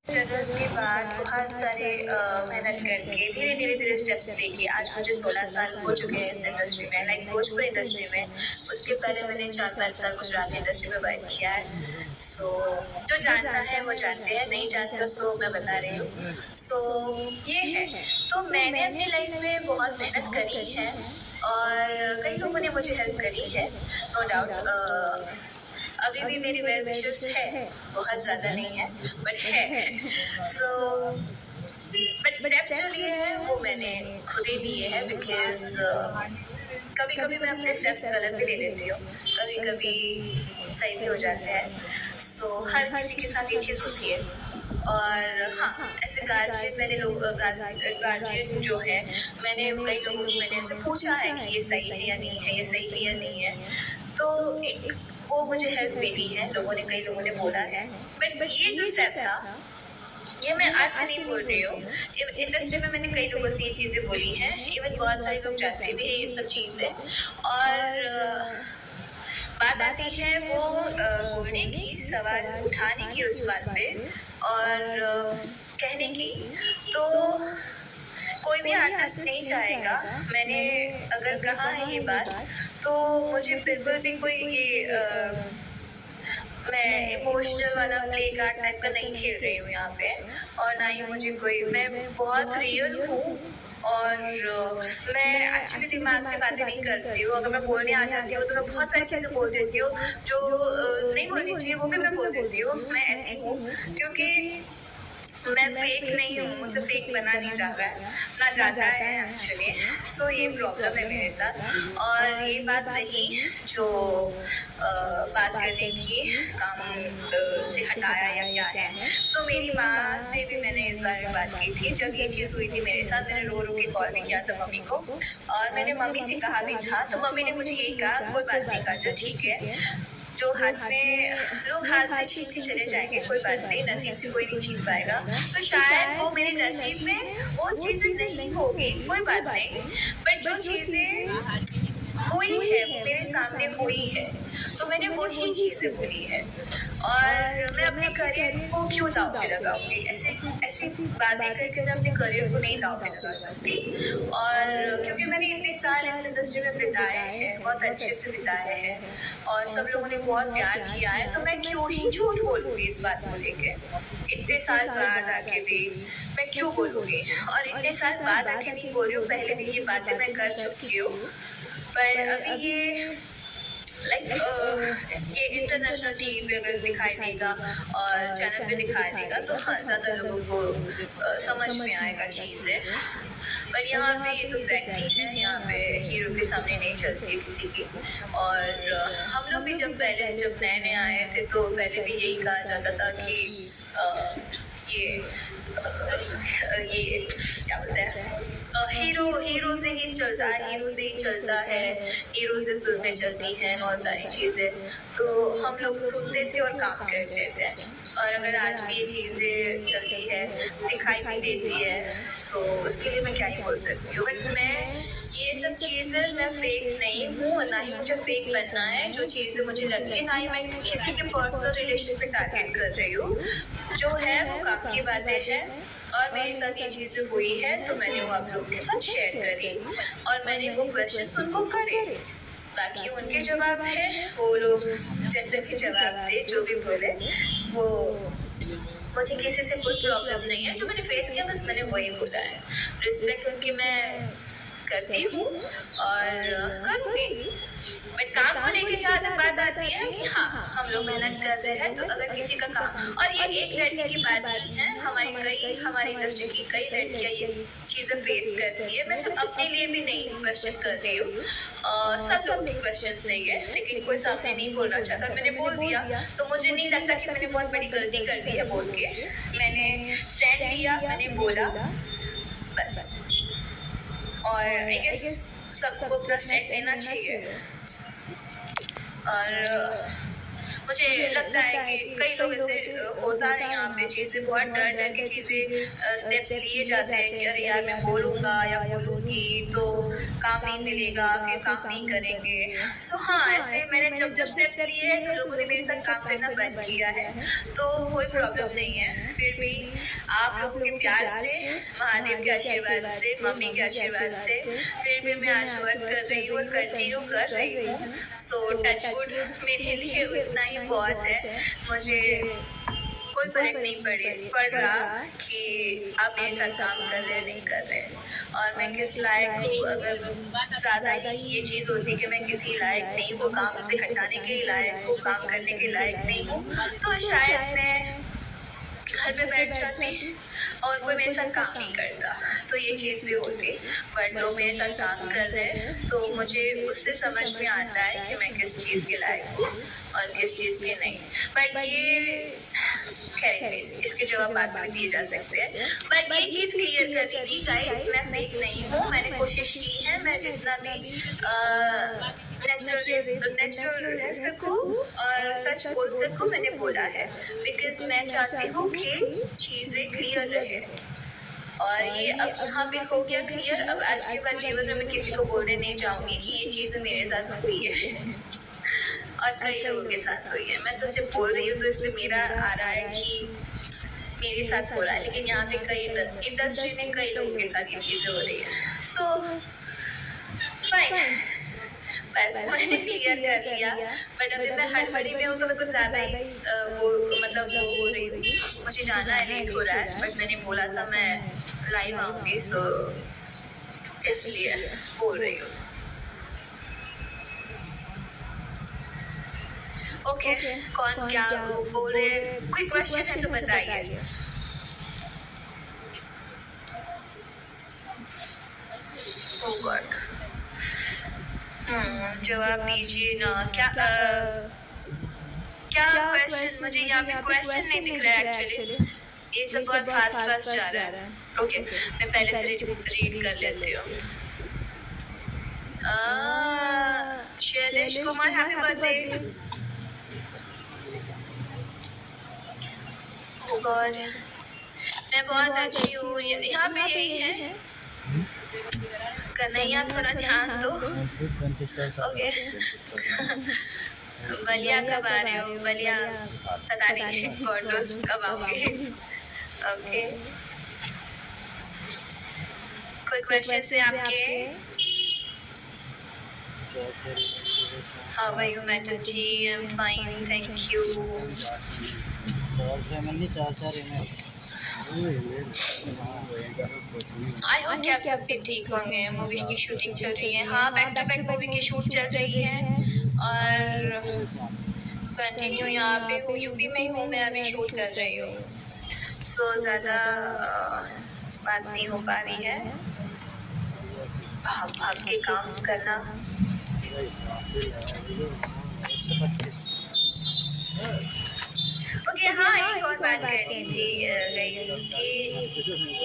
Struggles के बाद बहुत सारे मेहनत करके धीरे-धीरे स्टेप्स लेके आज मुझे 16 साल हो चुके हैं इस इंडस्ट्री में, लाइक भोजपुरी इंडस्ट्री में। उसके पहले मैंने 4-5 साल गुजराती इंडस्ट्री में वर्क किया है। सो जो जानता है वो जानते हैं, नहीं जानते उसको मैं बता रही हूँ। सो ये है, तो मैंने अपनी लाइफ में बहुत मेहनत करी है और कई लोगों ने मुझे हेल्प करी है, नो डाउट। अभी भी मेरी वेल विशर्स है, बहुत ज़्यादा नहीं है बट है। सो बट स्टेप्स जो लिए हैं वो मैंने खुद ही लिए हैं, बिकॉज कभी कभी मैं अपने स्टेप्स गलत भी ले लेती हूँ, कभी कभी सही भी हो जाते हैं। सो हर किसी के साथ ये चीज़ होती है। और हाँ, ऐसे गार्जियन मैंने लोग गार्जियन जो है, मैंने कई लोगों को मैंने ऐसे पूछा है कि ये सही है या नहीं है, ये सही है या नहीं है। तो एक वो मुझे हेल्प मिली है, लोगों ने कई लोगों ने बोला है। बट ये जो स्टेप था, ये मैं आज से नहीं बोल रही हूँ। इंडस्ट्री में मैंने कई लोगों से ये चीज़ें बोली हैं, इवन बहुत सारे लोग जानते भी हैं ये सब चीज़ें। और बात आती है वो बोलने की, सवाल उठाने की उस बात पे और कहने की। तो कोई भी आर्टिस्ट नहीं चाहेगा, मैंने अगर कहा है ये बात, तो मुझे बिल्कुल भी कोई ये मैं इमोशनल वाला प्ले कार्ड टाइप का नहीं खेल रही हूँ यहाँ पे। और ना ही मुझे कोई, मैं बहुत रियल हूँ और मैं एक्चुअली दिमाग से बातें नहीं करती हूँ। अगर मैं बोलने आ जाती हूँ तो मैं बहुत सारी चीज़ें बोल देती हूँ जो नहीं बोलनी चाहिए, वो भी मैं बोल देती हूँ। मैं ऐसी हूँ क्योंकि मैं फेक नहीं हूँ, मुझसे फेक बना नहीं जा रहा है, ना जाता है एक्चुअली। सो ये प्रॉब्लम है मेरे साथ। और ये बात रही जो बात करने की, काम से हटाया या क्या है। सो मेरी माँ से भी मैंने इस बारे में बात की थी जब ये चीज़ हुई थी मेरे साथ। मैंने रो रो के कॉल भी किया था मम्मी को और मैंने मम्मी से कहा भी था, तो मम्मी ने मुझे यही कहा, कोई बात नहीं काजल, ठीक है, जो हाथ में लोग हाथ से छीन के चले जाएंगे, कोई बात नहीं, नसीब से कोई नहीं छीन पाएगा। तो शायद वो मेरे नसीब में वो चीज़ें नहीं होगी, कोई बात नहीं, बट जो चीज़ें हुई है वो मेरे सामने हुई है, तो मैंने वही चीज़ें बोली है। और मैं अपने करियर को क्यों दाव पे लगाऊंगी? ऐसे ऐसी बातें करके मैं अपने करियर को नहीं दाव पे लगा सकती। और क्योंकि मैंने इतने साल इस इंडस्ट्री में बिताए हैं, बहुत अच्छे से बिताए हैं और सब लोगों ने बहुत प्यार किया है, तो मैं क्यों ही झूठ बोलूँगी इस बात को लेके? इतने साल बाद आके भी मैं क्यों बोलूँगी? और इतने साल बाद आके नहीं बोल रही हूँ, पहले भी ये बातें मैं कर चुकी हूँ। पर अभी ये ये इंटरनेशनल टीवी पे अगर दिखाई देगा और चैनल पे दिखाई देगा तो हाँ, ज़्यादा लोगों को समझ में आएगा चीज़ें। पर यहाँ पे ये तो फैक्ट ही है, यहाँ पे हीरो के सामने नहीं चलती है किसी की। और हम लोग भी जब नए नए आए थे तो पहले भी यही कहा जाता था कि ये क्या बोलते हैं, हीरो से ही चलता है, हीरो से ही चलता है, हीरो से फिल्में चलती हैं, बहुत सारी चीज़ें। तो हम लोग सुनते थे और काम करते थे। और अगर आज भी ये चीज़ें चलती है, दिखाई भी देती है, तो उसके लिए मैं क्या ही बोल सकती हूँ। बट मैं ये सब चीज़ें, मैं फेक नहीं हूँ, ना ही मुझे फेक बनना है। जो चीज़ें मुझे लगी है, ना ही मैं किसी के पर्सनल रिलेशन पे टारगेट कर रही हूँ। जो है वो काम की बातें हैं और मेरे साथ ये चीज़ें हुई है, तो मैंने वो आप लोगों के साथ शेयर करी और मैंने वो क्वेश्चंस उनको करे। बाकी उनके जवाब हैं, वो लोग जैसे भी जवाब दे, जो भी बोले, वो मुझे किसी से कोई प्रॉब्लम नहीं है। जो मैंने फेस किया बस मैंने वही बोला है। रिस्पेक्ट उनकी मैं करती हूँ और करूँगी। बट काम को लेके जहाँ तक बात आती है कि हाँ, हम लोग मेहनत कर रहे हैं, तो अगर किसी का काम, और ये एक लड़की की बात नहीं है, हमारी इंडस्ट्री की कई लड़कियाँ ये चीज़ें फेस करती है। मैं सिर्फ अपने लिए भी नहीं क्वेश्चन कर रही हूँ, सब लोगों के क्वेश्चन सही है, लेकिन कोई सामने नहीं बोलना चाहता। मैंने बोल दिया, तो मुझे नहीं लगता कि मैंने बहुत बड़ी गलती कर दी है बोल के। मैंने स्टैंड लिया, मैंने बोला, बस। और आई गेस सबको अपना स्टैंड लेना चाहिए। और मुझे लगता है कि कई लोग ऐसे होता है यहाँ पे, चीज़ें बहुत डर के चीज़ें स्टेप्स लिए जाते हैं कि अरे यार मैं बोलूँगा या बोलूँगी तो काम नहीं मिलेगा, फिर काम नहीं करेंगे। सो हाँ, ऐसे मैंने जब स्टेप्स लिए हैं तो लोगों ने मेरे साथ काम करना बंद किया है, तो कोई प्रॉब्लम नहीं है। फिर भी आप लोगों के प्यार से, महादेव के आशीर्वाद से, मम्मी के आशीर्वाद से फिर भी मैं आज वर्क कर रही हूँ और कंटिन्यू कर रही हूँ। सो टचवुड मेरे लिए इतना ही बहुत है। मुझे कोई फर्क नहीं पड़ रहा कि आप मेरे साथ काम कर रहे हैं नहीं कर रहे हैं, और मैं किस लायक हूँ। अगर ज़्यादा ही ये चीज़ होती कि मैं किसी लायक नहीं हूँ, काम से हटाने के लायक हूँ, काम करने के लायक नहीं हूँ, तो शायद मैं घर पे बैठ जाती और कोई मेरे साथ काम नहीं करता, तो ये चीज़ भी होती। बट लोग मेरे साथ काम कर रहे हैं तो मुझे उससे समझ में आता है कि मैं किस चीज़ के लायक हूँ और किस चीज़ के नहीं। बट ये खैर इसके जवाब बाद में दिए जा सकते हैं। बट ये चीज़ क्लियर करनी थी गाइस, मैं फेक नहीं हूँ। मैंने कोशिश की है, मैं जितना भी नेचुरल रह सकूँ और सच बोल सकूँ मैंने बोला है, बिकॉज मैं चाहती हूँ कि चीज़ें क्लियर रहे। और ये अब यहाँ पे हो गया क्लियर। अब आज के बाद जीवन में मैं किसी को बोलने नहीं चाहूँगी कि ये चीज़ मेरे साथ हुई है और कई लोगों के साथ हुई है। मैं तो सिर्फ बोल रही हूँ तो इसलिए मेरा आ रहा है कि मेरे साथ हो रहा है, लेकिन यहाँ पे कई इंडस्ट्री में कई लोगों के साथ ये चीज़ें हो रही है। सो फाइन, बस मैंने क्लियर कर लिया। बट अभी मैं हड़बड़ी में हूँ तो मैं कुछ ज़्यादा ही वो हो रही हूँ। मुझे जाना है, लेट हो रहा है, बट मैंने बोला था मैं लाइव आऊँगी, सो इसलिए बोल रही हूँ। ओके, कौन क्या बोल रहे हैं? कोई क्वेश्चन है तो बताइए। ओह गॉड, जवाब दीजिए ना। क्या क्वेश्चन? मुझे यहाँ पे क्वेश्चन नहीं दिख रहा है एक्चुअली। ये सब बहुत फास्ट जा रहा है। ओके, मैं पहले से रीड कर लेती हूँ। Shailesh Kumar, happy birthday. Oh god, मैं बहुत अच्छी हूँ। यहाँ पे यही है कन्हैया, थोड़ा ध्यान दो। ओके, बलिया कब आ रहे हो? बलिया पता नहीं, कॉर्डोस कब आओगे? ओके, कोई क्वेश्चन है आपके? How are you madam ji? I am fine, thank you. I hope कि आप सब भी ठीक होंगे। मूवी की शूटिंग चल रही है। हाँ, बैक टू बैक मूवी की शूट चल रही है और कंटिन्यू यहाँ पे हूँ, यूपी में ही हूँ मैं, अभी शूट कर रही हूँ। सो ज़्यादा बात नहीं हो पा रही है, भाग के काम करना। ओके, हाँ, एक और बात करनी थी कि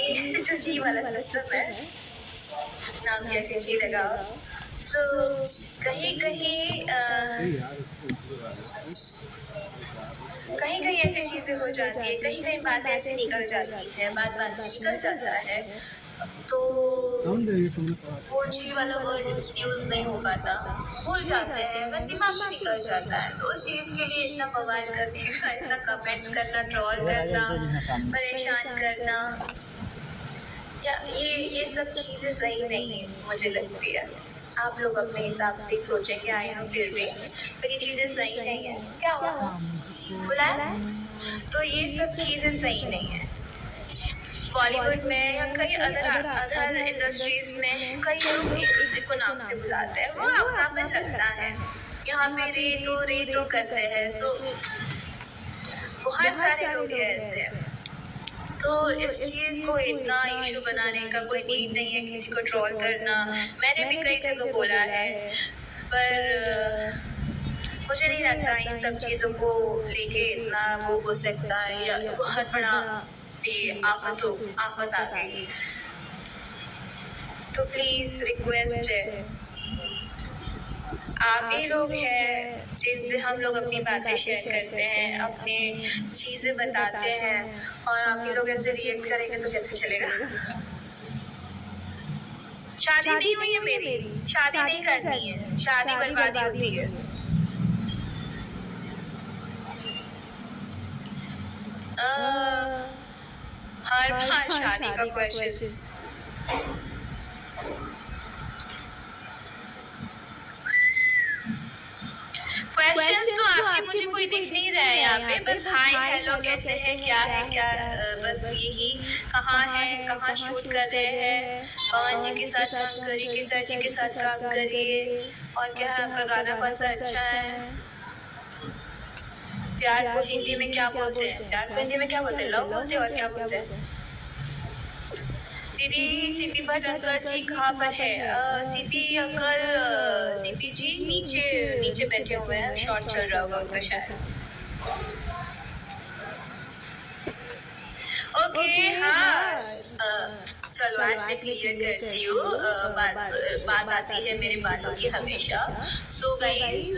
ये जो जी वाला सिस्टम है, नाम कैसे जी लगाओ। सो कहीं कहीं ऐसी चीज़ें हो जाती है, कहीं बात ऐसे निकल जाती है, बात निकल जाता है, तो वो जी वाला वर्ड यूज़ नहीं हो पाता, भूल जाते हैं, बस दिमाग से निकल जाता है। तो उस चीज़ के लिए इतना बवाल करने का, इतना कमेंट्स करना, ट्रोल करना, परेशान करना, या ये सब चीज़ें सही नहीं है मुझे लगती है। आप लोग अपने हिसाब से सोचेंगे, आई नो, फिर भी पर ये चीज़ें सही नहीं है। क्या हुआ? बुलाया? तो ये सब चीज़ें सही नहीं है। बॉलीवुड में या कई अदर इंडस्ट्रीज में कई लोग एक दूसरे को नाम से बुलाते हैं, वो अपनापन लगता है। यहाँ पे रे तो करते हैं। सो बहुत सारे लोग हैं ऐसे, तो इस चीज़ को इतना इशू बनाने का कोई नीड नहीं है, किसी को ट्रोल करना। मैंने भी कई जगह बोला है, पर मुझे नहीं लगता इन सब चीज़ों को लेके इतना वो हो सकता है, या बहुत बड़ा ये आफत आ गई। तो प्लीज़ रिक्वेस्ट है, आप ही लोग हैं जिनसे हम लोग अपनी बातें शेयर करते हैं, अपने चीज़ें बताते हैं, और आप ही लोग ऐसे रिएक्ट करेंगे तो कैसे चलेगा? शादी नहीं हुई है मेरी, शादी नहीं करनी है, शादी बर्बादी होती है। हर बार शादी का क्वेश्चन। क्वेश्चंस तो आपके मुझे कोई दिख नहीं रहा है यहाँ पे, बस हाय हेलो कैसे हैं, क्या है क्या, बस यही कहाँ है, कहाँ शूट कर रहे हैं, पवन जी के साथ काम करिए, केसर जी के साथ काम करिए, और क्या है आपका गाना कौन सा अच्छा है, प्यार को हिंदी में क्या बोलते हैं, प्यार को हिंदी में क्या बोलते हैं, लव बोलते हैं, और क्या बोलते हैं। दीदी सीपी भट्ट अंकल जी कहाँ पर है? सीपी अंकल, सीपी जी नीचे नीचे बैठे हुए हैं, शॉर्ट चल रहा होगा उनका शायद। ओके हाँ, चलो आज मैं क्लियर करती हूँ, बात आती है मेरे बालों की हमेशा। सो गाइस,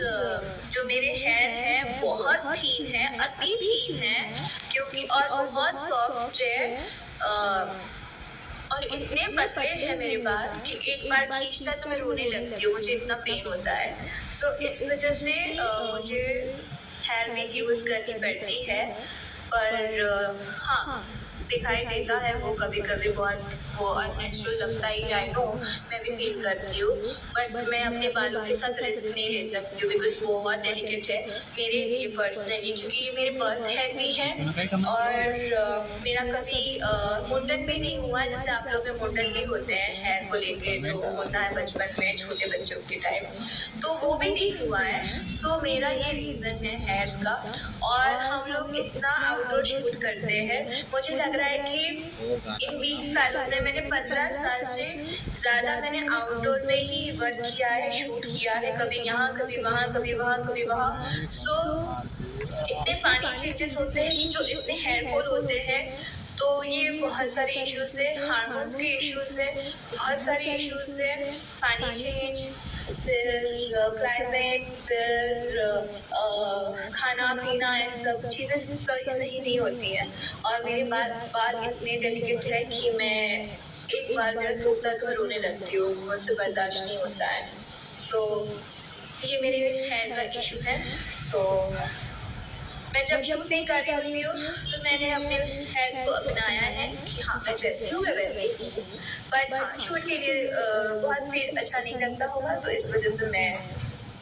जो मेरे हेयर है बहुत थिन है, अति थिन है, क्योंकि और बहुत सॉफ्ट है, और इतने पतले हैं मेरे बाल कि एक बार खींचता तो मैं रोने लगती हूँ, मुझे इतना पेन होता है। सो इस वजह से मुझे हेयर विग यूज करनी पड़ती है, पर हाँ दिखाई देता है वो कभी कभी बहुत वो अननेचुरल लगता ही, आई नो, मैं भी फील करती हूँ, बट मैं अपने बालों के साथ रिस्क नहीं ले सकती हूँ, बिकॉज बहुत डेलिकेट है मेरे लिए पर्सनली, क्योंकि ये मेरे बर्थ हेयर भी है, और मेरा कभी मुंडन भी नहीं हुआ, जैसे आप लोग में मुंडन भी होते हैं हेयर को लेके, जो होता है बचपन में छोटे बच्चों के टाइम, तो वो भी नहीं हुआ है। सो मेरा ये रीज़न है हेयर्स का, और हम लोग इतना आउटडोर शूट करते हैं, मुझे लग रहा है कि इन 20 सालों में मैंने 15 साल से ज़्यादा मैंने आउटडोर में ही वर्क किया है, शूट किया है, कभी यहाँ कभी वहाँ कभी वहाँ कभी वहाँ। सो इतने पानी चेंजेस होते हैं, जो इतने हेयर फॉल होते हैं, तो ये बहुत सारे इश्यूज है, हार्मोन्स के इश्यूज है, बहुत सारे इश्यूज है, पानी चेंज, फिर क्लाइमेट, फिर खाना पीना, इन सब चीज़ें सही नहीं होती हैं, और मेरे बाल इतने डेलिकेट है कि मैं एक बार मेरा टूटता तो मैं रोने लगती हूँ, मुझसे बर्दाश्त नहीं होता है। सो ये मेरे हेयर का इशू है। सो मैं जब शूट नहीं कर रही होती हूँ तो मैंने अपने हेयर्स को अपनाया है कि हाँ मैं जैसे हूँ मैं वैसे ही हूँ, बट हाँ शूट के लिए बहुत भी अच्छा नहीं लगता होगा, तो इस वजह से मैं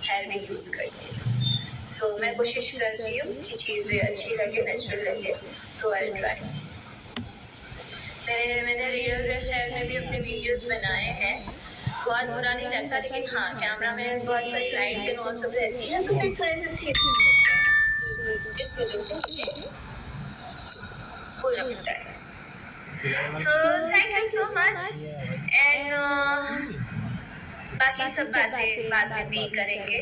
हेयर विग यूज़ करती हूँ। सो मैं कोशिश कर रही हूँ कि चीज़ें अच्छी लगे, नेचुरल लगे, तो आई ट्राई। मैंने रियल हेयर में भी अपने वीडियोस बनाए हैं, बहुत बुरा नहीं लगता, लेकिन हाँ कैमरा में बहुत सारी लाइट्स एंड ऑल सब रहती हैं, तो फिर थोड़े से थिक लगता है, इस वजह से मुझे बोलना पड़ता है। So thank you so much, and बाकी सब बातें बाद में भी करेंगे।